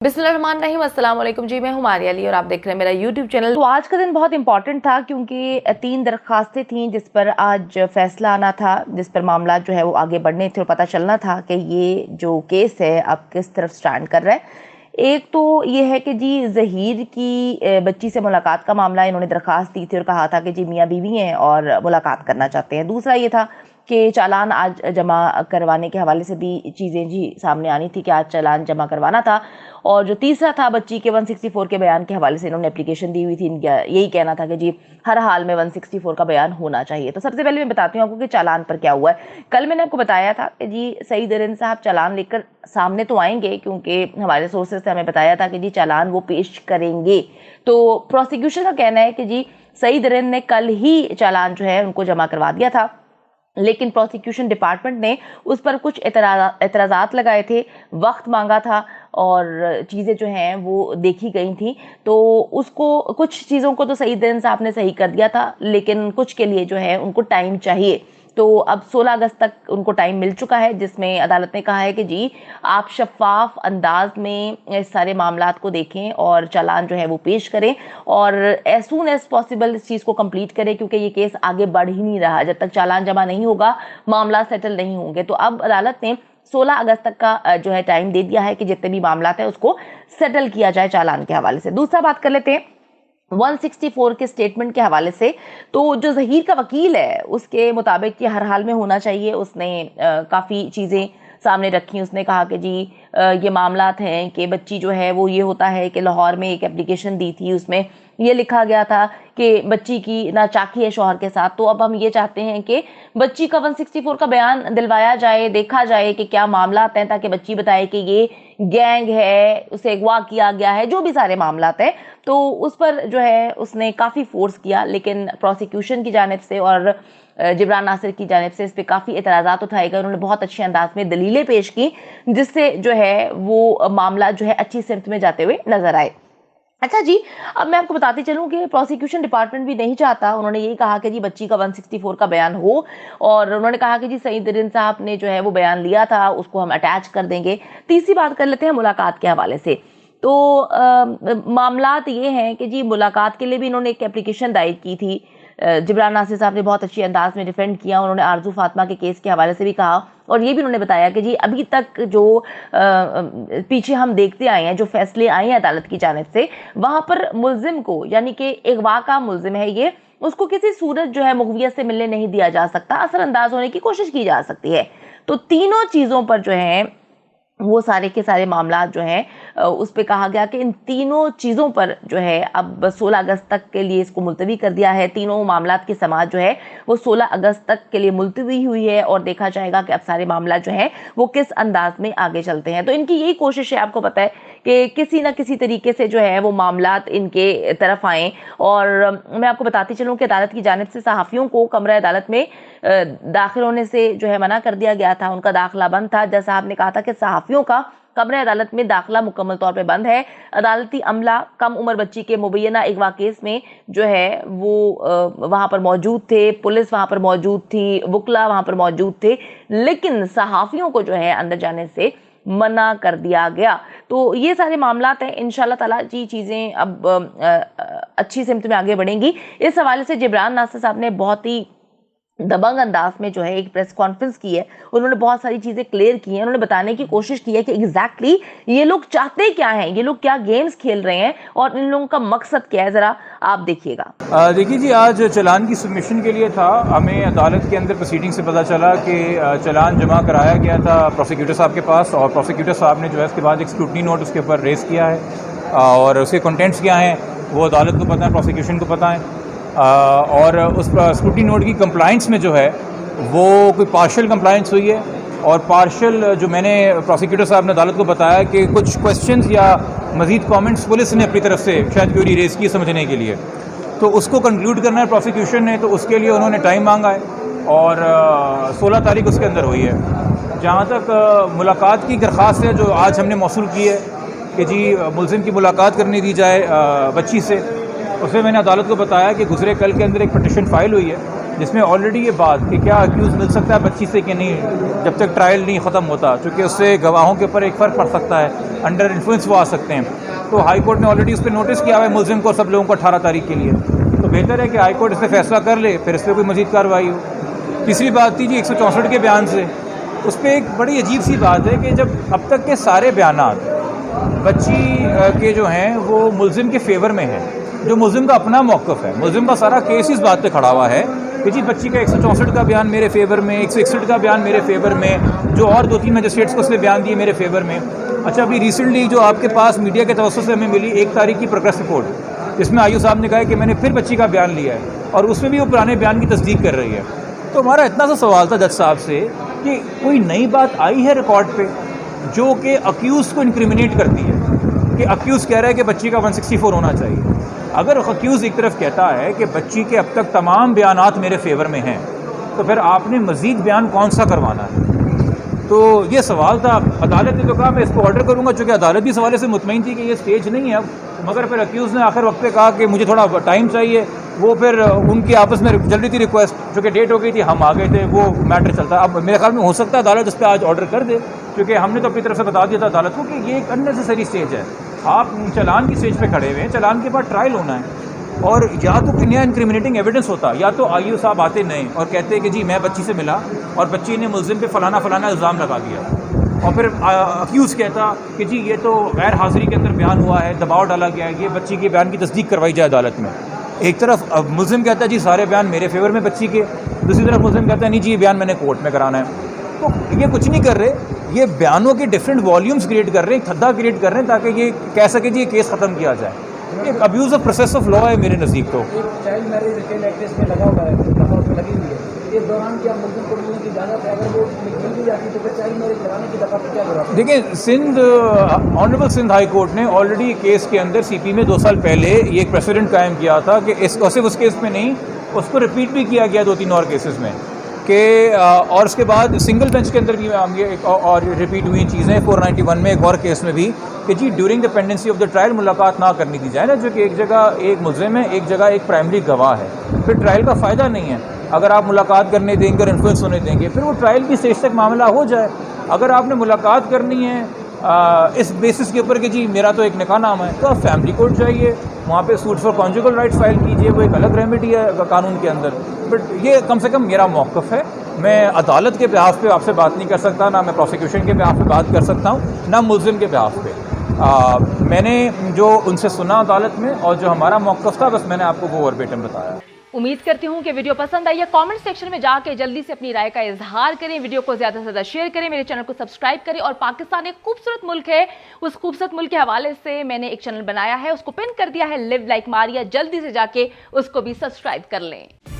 बिस्मिल्लाहिर्रहमानिर्रहीम, अस्सलाम वालेकुम जी। मैं हूँ मारिया अली और आप देख रहे हैं मेरा यूट्यूब चैनल। तो आज का दिन बहुत इंपॉर्टेंट था क्योंकि 3 दरख्वास्तें थीं जिस पर आज फैसला आना था, जिस पर मामला जो है वो आगे बढ़ने थे और पता चलना था कि ये जो केस है अब किस तरफ स्टैंड कर रहा है। एक तो ये है कि जी ज़हीर की बच्ची से मुलाकात का मामला, इन्होंने दरख्वास्त दी थी और कहा था कि जी मियाँ बीवी हैं और मुलाकात करना चाहते हैं। दूसरा ये था कि चालान आज जमा करवाने के हवाले से भी चीज़ें जी सामने आनी थी कि आज चालान जमा करवाना था। और जो तीसरा था बच्ची के 164 के बयान के हवाले से इन्होंने एप्लीकेशन दी हुई थी, यही कहना था कि जी हर हाल में 164 का बयान होना चाहिए। तो सबसे पहले मैं बताती हूँ आपको कि चालान पर क्या हुआ है। कल मैंने आपको बताया था कि जी सईद अरिन साहब चालान लेकर सामने तो आएंगे क्योंकि हमारे सोर्सेज से हमें बताया था कि जी चालान वो पेश करेंगे। तो प्रोसिक्यूशन का कहना है कि जी सईद अरिन ने कल ही चालान जो है उनको जमा करवा दिया था, लेकिन प्रोसिक्यूशन डिपार्टमेंट ने उस पर कुछ एतराज़ात लगाए थे, वक्त मांगा था और चीज़ें जो हैं वो देखी गई थी। तो उसको कुछ चीज़ों को तो सईद अरिन साहब ने सही कर दिया था, लेकिन कुछ के लिए जो है उनको टाइम चाहिए। तो अब 16 अगस्त तक उनको टाइम मिल चुका है, जिसमें अदालत ने कहा है कि जी आप शफाफ अंदाज में इस सारे मामलात को देखें और चालान जो है वो पेश करें और एज सून एज पॉसिबल इस चीज़ को कंप्लीट करें, क्योंकि ये केस आगे बढ़ ही नहीं रहा। जब तक चालान जमा नहीं होगा मामला सेटल नहीं होंगे। तो अब अदालत ने 16 अगस्त तक का जो है टाइम दे दिया है कि जितने भी मामलात हैं उसको सेटल किया जाए चालान के हवाले से। दूसरा बात कर लेते हैं 164 के स्टेटमेंट के हवाले से। तो जो ज़हीर का वकील है उसके मुताबिक ये हर हाल में होना चाहिए। उसने काफ़ी चीज़ें सामने रखी। उसने कहा कि जी ये मामलात हैं कि बच्ची जो है वो ये होता है कि लाहौर में एक एप्लीकेशन दी थी, उसमें ये लिखा गया था कि बच्ची की नाचाकी है शौहर के साथ। तो अब हम ये चाहते हैं कि बच्ची का 164 का बयान दिलवाया जाए, देखा जाए कि क्या मामलात हैं, ताकि बच्ची बताए कि ये गैंग है, उसे अगवा किया गया है, जो भी सारे मामलात हैं। तो उस पर जो है उसने काफ़ी फोर्स किया, लेकिन प्रोसिक्यूशन की जानिब से और जिब्रान नासिर की जानिब से इस पर काफ़ी एतराज़ात उठाए गए। उन्होंने बहुत अच्छे अंदाज में दलीलें पेश की, जिससे जो है वो मामला जो है अच्छी सिमत में जाते हुए नजर आए। अच्छा जी, अब मैं आपको बताती चलूं कि प्रोसिक्यूशन डिपार्टमेंट भी नहीं चाहता। उन्होंने यही कहा कि जी बच्ची का 164 का बयान हो और उन्होंने कहा कि जी सईद अरिन साहब ने जो है वो बयान लिया था, उसको हम अटैच कर देंगे। तीसरी बात कर लेते हैं मुलाकात के हवाले से। तो मामलात ये हैं कि जी मुलाकात के लिए भी इन्होंने एक एप्लीकेशन दायर की थी। जिब्रान नासिर साहब ने बहुत अच्छी अंदाज में डिफेंड किया। उन्होंने आरजू फातिमा के केस के हवाले से भी कहा और ये भी उन्होंने बताया कि जी अभी तक जो पीछे हम देखते आए हैं, जो फैसले आए हैं अदालत की जानिब से, वहां पर मुल्जिम को, यानी कि अगवा का मुल्जिम है ये, उसको किसी सूरत जो है मुगवियत से मिलने नहीं दिया जा सकता, असरअंदाज होने की कोशिश की जा सकती है। तो तीनों चीज़ों पर जो है वो सारे के सारे मामला जो हैं उस पे कहा गया कि इन तीनों चीज़ों पर जो है अब 16 अगस्त तक के लिए इसको मुलतवी कर दिया है। तीनों मामलात की समाअत जो है वो 16 अगस्त तक के लिए मुलतवी हुई है और देखा जाएगा कि अब सारे मामला जो हैं वो किस अंदाज में आगे चलते हैं। तो इनकी यही कोशिश है, आपको पता है, कि किसी ना किसी तरीके से जो है वो मामलात इनके तरफ आएँ। और मैं आपको बताती चलूँ कि अदालत की जानिब से सहाफ़ियों को कमरा अदालत में दाखिल होने से जो है मना कर दिया गया था, उनका दाखिला बंद था। जज साहब ने कहा था कि सहाफ़ियों का कमरे अदालत में दाखिला मुकम्मल तौर पे बंद है। अदालती अमला कम उम्र बच्ची के मुबैना अगवा केस में जो है वो वहाँ पर मौजूद थे, पुलिस वहाँ पर मौजूद थी, वकला वहाँ पर मौजूद थे, लेकिन सहाफ़ियों को जो है अंदर जाने से मना कर दिया गया। तो ये सारे मामलात हैं। इंशाल्लाह ताला जी चीज़ें अब अच्छी सिमत में आगे बढ़ेंगी। इस हवाले से जिब्रान नासिर साहब ने बहुत ही दबंग अंदाज में जो है एक प्रेस कॉन्फ्रेंस की है। उन्होंने बहुत सारी चीज़ें क्लियर की हैं। उन्होंने बताने की कोशिश की है कि एग्जैक्टली ये लोग चाहते क्या हैं, ये लोग क्या गेम्स खेल रहे हैं और इन लोगों का मकसद क्या है। ज़रा आप देखिएगा। देखिए जी, आज चालान की सबमिशन के लिए था। हमें अदालत के अंदर प्रोसीडिंग से पता चला कि चालान जमा कराया गया था प्रोसिक्यूटर साहब के पास और प्रोसिक्यूटर साहब ने जो है इसके बाद एक स्क्रूटनी नोट उसके ऊपर रेज़ किया है और उसके कंटेंट्स क्या हैं वो अदालत को पता है, प्रोसिक्यूशन को पता है। और उस स्क्रूटनी नोट की कंप्लाइंस में जो है वो कोई पार्शियल कंप्लाइंस हुई है और पार्शियल जो मैंने प्रोसिक्यूटर साहब ने अदालत को बताया कि कुछ क्वेश्चंस या मज़ीद कमेंट्स पुलिस ने अपनी तरफ से शायद क्यूरी रेज़ की समझने के लिए, तो उसको कंक्लूड करना है प्रोसिक्यूशन ने, तो उसके लिए उन्होंने टाइम मांगा है और 16 तारीख उसके अंदर हुई है। जहाँ तक मुलाकात की दरख्वास्त है जो आज हमने मौसूल की है कि जी मुल्ज़िम की मुलाकात करने दी जाए बच्ची से, उसमें मैंने अदालत को बताया कि गुज़रे कल के अंदर एक पटिशन फ़ाइल हुई है जिसमें ऑलरेडी ये बात कि क्या अक्यूज़ मिल सकता है बच्ची से कि नहीं जब तक ट्रायल नहीं ख़त्म होता, क्योंकि उससे गवाहों के ऊपर एक फ़र्क पड़ सकता है, अंडर इन्फ्लुएंस वो आ सकते हैं। तो हाई कोर्ट ने ऑलरेडी उस पर नोटिस किया हुआ है मुलजिम को, सब लोगों को 18 तारीख के लिए। तो बेहतर है कि हाई कोर्ट इस पर फैसला कर ले, फिर इस पर कोई मज़ीद कार्रवाई हो। तीसरी बात थी जी 164 के बयान से, उस पर एक बड़ी अजीब सी बात है कि जब अब तक के सारे बयानात बच्ची के जो हैं वो मुलजिम के फेवर में हैं, जो मुलजिम का अपना मौक़िफ़ है, मुलजिम का सारा केस इस बात पे खड़ा हुआ है कि जी बच्ची का 164 का बयान मेरे फेवर में, 161 का बयान मेरे फेवर में, जो और 2-3 मजिस्ट्रेट्स को उसने बयान दिए मेरे फेवर में। अच्छा, अभी रिसेंटली जो आपके पास मीडिया के तवज्जुह से हमें मिली 1 तारीख की प्रोग्रेस रिपोर्ट, जिसमें आयू साहब ने कहा है कि मैंने फिर बच्ची का बयान लिया है और उसमें भी वो पुराने बयान की तस्दीक कर रही है। तो हमारा इतना सा सवाल था जज साहब से कि कोई नई बात आई है रिकॉर्ड पे जो कि अक्यूज़ को इंक्रिमिनेट करती है, कि अक्यूज़ कह रहा है कि बच्ची का 164 होना चाहिए। अगर अक्यूज़ एक तरफ कहता है कि बच्ची के अब तक तमाम बयानात मेरे फेवर में हैं, तो फिर आपने मज़ीद बयान कौन सा करवाना है? तो ये सवाल था। अदालत ने तो कहा मैं इसको ऑर्डर करूँगा, चूँकि अदालत भी इस हवाले से मुतमईन थी कि ये स्टेज नहीं है अब, मगर फिर अक्यूज़ ने आखिर वक्त पे कहा कि मुझे थोड़ा टाइम चाहिए। वो फिर उनकी आपस में चल रही थी रिक्वेस्ट, चूँकि डेट हो गई थी, हम आ गए थे, वो मैटर चलता। अब मेरे ख्याल में हो सकता है अदालत इस पर आज ऑर्डर कर दे, क्योंकि हमने तो अपनी तरफ से बता दिया था अदालत को कि ये एक अननेसेसरी स्टेज है। आप चालान की स्टेज पे खड़े हुए हैं, चालान के बाद ट्रायल होना है, और या तो कोई नया इंक्रिमिनेटिंग एविडेंस होता, या तो आईयू साहब आते नए और कहते कि जी मैं बच्ची से मिला और बच्ची ने मुलजिम पे फलाना फलाना इल्ज़ाम लगा दिया, और फिर अक्यूज़ कहता कि जी ये तो गैर हाज़िरी के अंदर बयान हुआ है, दबाव डाला गया है, ये बच्ची के बयान की तस्दीक करवाई जाए अदालत में। एक तरफ मुलजिम कहता है जी सारे बयान मेरे फेवर में बच्ची के, दूसरी तरफ मुलजिम कहता है नहीं जी ये बयान मैंने कोर्ट में कराना है। तो ये कुछ नहीं कर रहे, ये बयानों के डिफरेंट वॉल्यूम्स क्रिएट कर रहे हैं, थद्दा क्रिएट कर रहे हैं, ताकि ये कह सके जी ये केस ख़त्म किया जाए। एक abuse of process of law है मेरे नज़दीक। तो चाइल्ड मैरिज रिटेल एक्ट इसमें लगा हुआ है, उसमें लगी हुई है, इस दौरान क्या मुलजिम को मिलने की इजाज़त है? अगर वो मिल भी जाती तो फिर चाइल्ड मैरिज लगाने की दफ़ा क्या जरूरत है? देखिए, Sindh honourable Sindh high court ने ऑलरेडी केस के अंदर सीपी में 2 साल पहले ये एक प्रेसिडेंट कायम किया था कि सिर्फ उस केस में नहीं, उसको रिपीट भी किया गया 2-3 और केसेस में कि और उसके बाद सिंगल बेंच के अंदर भी एक और रिपीट हुई चीज़ें 491 में एक और केस में भी कि जी during the pendency of the trial मुलाकात ना करनी दी जाए ना, जो कि एक जगह एक मुलजिम है, एक जगह एक प्राइमरी गवाह है, फिर ट्रायल का फ़ायदा नहीं है। अगर आप मुलाकात करने देंगे और इन्फ्लुएंस होने देंगे, फिर वो ट्रायल की स्टेज तक मामला हो जाए। अगर आपने मुलाकात करनी है इस बेसिस के ऊपर कि जी मेरा तो एक निकाह नाम है, तो आप फैमिली कोर्ट जाइए, वहाँ पे suit for conjugal rights file कीजिए, वो एक अलग रेमेडी है कानून के अंदर। बट ये कम से कम मेरा मौक़िफ़ है, मैं अदालत के बिहाफ पे आपसे बात नहीं कर सकता, ना मैं प्रोसिक्यूशन के बिहाफ पे बात कर सकता हूँ, ना मुलजिम के बिहाफ पे। मैंने जो उनसे सुना अदालत में और जो हमारा मौक़िफ़ था, बस मैंने आपको वो वर्बेटम बताया। उम्मीद करती हूँ कि वीडियो पसंद आई है। कमेंट सेक्शन में जाके जल्दी से अपनी राय का इजहार करें, वीडियो को ज्यादा से ज्यादा शेयर करें, मेरे चैनल को सब्सक्राइब करें। और पाकिस्तान एक खूबसूरत मुल्क है, उस खूबसूरत मुल्क के हवाले से मैंने एक चैनल बनाया है, उसको पिन कर दिया है, लिव लाइक मारिया, जल्दी से जाके उसको भी सब्सक्राइब कर लें।